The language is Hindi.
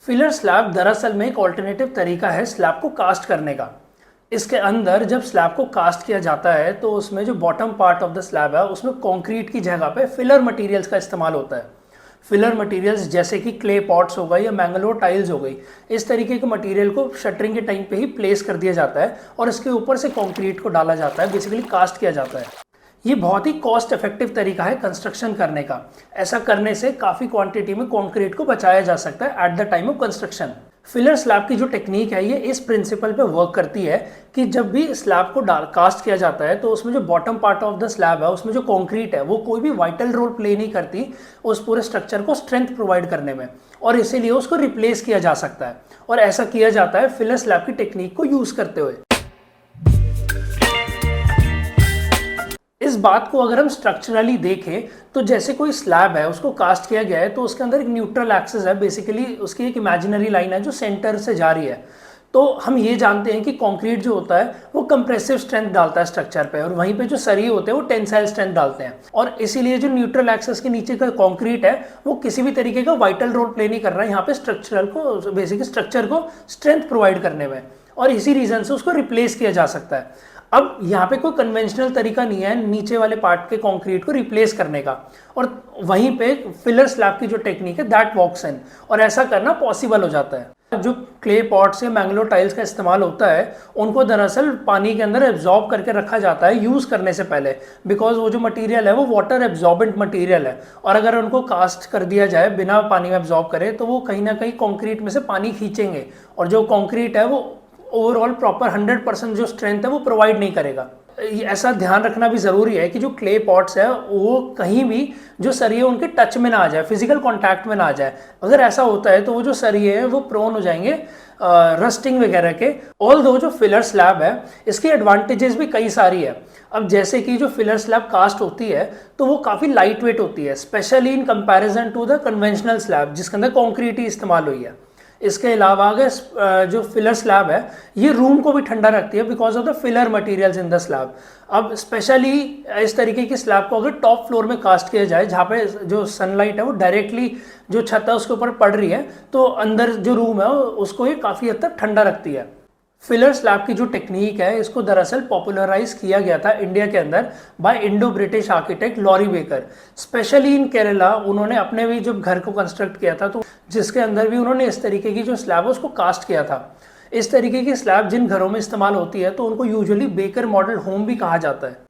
फिलर स्लैब दरअसल में एक ऑल्टरनेटिव तरीका है स्लैब को कास्ट करने का। इसके अंदर जब स्लैब को कास्ट किया जाता है तो उसमें जो bottom part of the slab है उसमें कंक्रीट की जगह पे फिलर मटेरियल्स का इस्तेमाल होता है। फिलर मटेरियल्स जैसे कि क्ले पॉट्स हो गई या मैंगलोर टाइल्स हो गई, इस तरीके के मटेरियल को शटरिंग के टाइम पे ही प्लेस कर दिया जाता है और इसके ऊपर से कंक्रीट को डाला जाता है, बेसिकली कास्ट किया जाता है। ये बहुत ही कॉस्ट इफेक्टिव तरीका है कंस्ट्रक्शन करने का। ऐसा करने से काफ़ी क्वांटिटी में कंक्रीट को बचाया जा सकता है at the time of construction. Filler slab की जो टेक्निक है ये इस प्रिंसिपल पे वर्क करती है कि जब भी स्लैब को कास्ट किया जाता है तो उसमें जो bottom part of the slab है उसमें जो कंक्रीट है वो कोई भी वाइटल रोल प्ले नहीं करती उस पूरे स्ट्रक्चर को स्ट्रेंथ प्रोवाइड करने में, और इसीलिए उसको रिप्लेस किया जा सकता है। और ऐसा किया जाता है फिलर स्लैब की टेक्निक को यूज़ करते हुए। इस बात को अगर हम स्ट्रक्चरली देखें तो जैसे कोई स्लैब है उसको कास्ट किया गया है तो उसके अंदर एक न्यूट्रल एक्सिस है, बेसिकली उसकी एक इमेजिनरी लाइन है जो सेंटर से जा रही है। तो हम ये जानते हैं कि कंक्रीट जो होता है वो कंप्रेसिव स्ट्रेंथ डालता है स्ट्रक्चर पे, और वहीं पे जो सरिये होते हैं वो टेंसाइल स्ट्रेंथ डालते हैं। और इसीलिए जो न्यूट्रल एक्सिस के नीचे का कंक्रीट है वो किसी भी तरीके का वाइटल रोल प्ले नहीं कर रहा है यहाँ पे स्ट्रक्चरल को, बेसिकली स्ट्रक्चर को स्ट्रेंथ प्रोवाइड करने में, और इसी रीजन से उसको रिप्लेस किया जा सकता है। अब यहाँ पे कोई कन्वेंशनल तरीका नहीं है नीचे वाले पार्ट के कंक्रीट को रिप्लेस करने का, और वहीं पे फिलर स्लैब की जो टेक्निक है दैट वॉक्स इन, और ऐसा करना पॉसिबल हो जाता है। जो क्ले पॉट्स या मैंगलोर टाइल्स का इस्तेमाल होता है उनको दरअसल पानी के अंदर एब्जॉर्ब करके रखा जाता है यूज़ करने से पहले, बिकॉज वो जो मटेरियल है वो वाटर एब्जॉर्बेंट मटेरियल है, और अगर उनको कास्ट कर दिया जाए बिना पानी में एब्जॉर्ब करे तो वो कहीं ना कहीं कंक्रीट में से पानी खींचेंगे, और जो कंक्रीट है वो ओवरऑल प्रॉपर 100% जो स्ट्रेंथ है वो प्रोवाइड नहीं करेगा। ऐसा ध्यान रखना भी ज़रूरी है कि जो क्ले पॉट्स है वो कहीं भी जो सरिये उनके टच में ना आ जाए, फिजिकल कांटेक्ट में ना आ जाए। अगर ऐसा होता है तो वो जो सरिये हैं वो प्रोन हो जाएंगे रस्टिंग वगैरह के। ऑल दो जो फिलर स्लैब है इसके एडवांटेजेस भी कई सारी है। अब जैसे कि जो फिलर स्लैब कास्ट होती है तो वो काफ़ी लाइट वेट होती है, specially in comparison to the conventional slab जिसके अंदर कॉन्क्रीट ही इस्तेमाल हुई है। इसके अलावा अगर जो फिलर स्लैब है ये रूम को भी ठंडा रखती है because of the filler materials in the slab. अब स्पेशली इस तरीके की स्लैब को अगर टॉप फ्लोर में कास्ट किया जाए जहाँ पे जो सनलाइट है वो डायरेक्टली जो छत है उसके ऊपर पड़ रही है तो अंदर जो रूम है उसको ये काफ़ी हद तक ठंडा रखती है। फिलर स्लैब की जो टेक्निक है इसको दरअसल पॉपुलराइज किया गया था इंडिया के अंदर by Indo British architect Laurie Baker, specially in Kerala. उन्होंने अपने भी जब घर को कंस्ट्रक्ट किया था तो जिसके अंदर भी उन्होंने इस तरीके की जो स्लैब है उसको कास्ट किया था। इस तरीके की स्लैब जिन घरों में इस्तेमाल होती है तो उनको यूजुअली बेकर मॉडल होम भी कहा जाता है।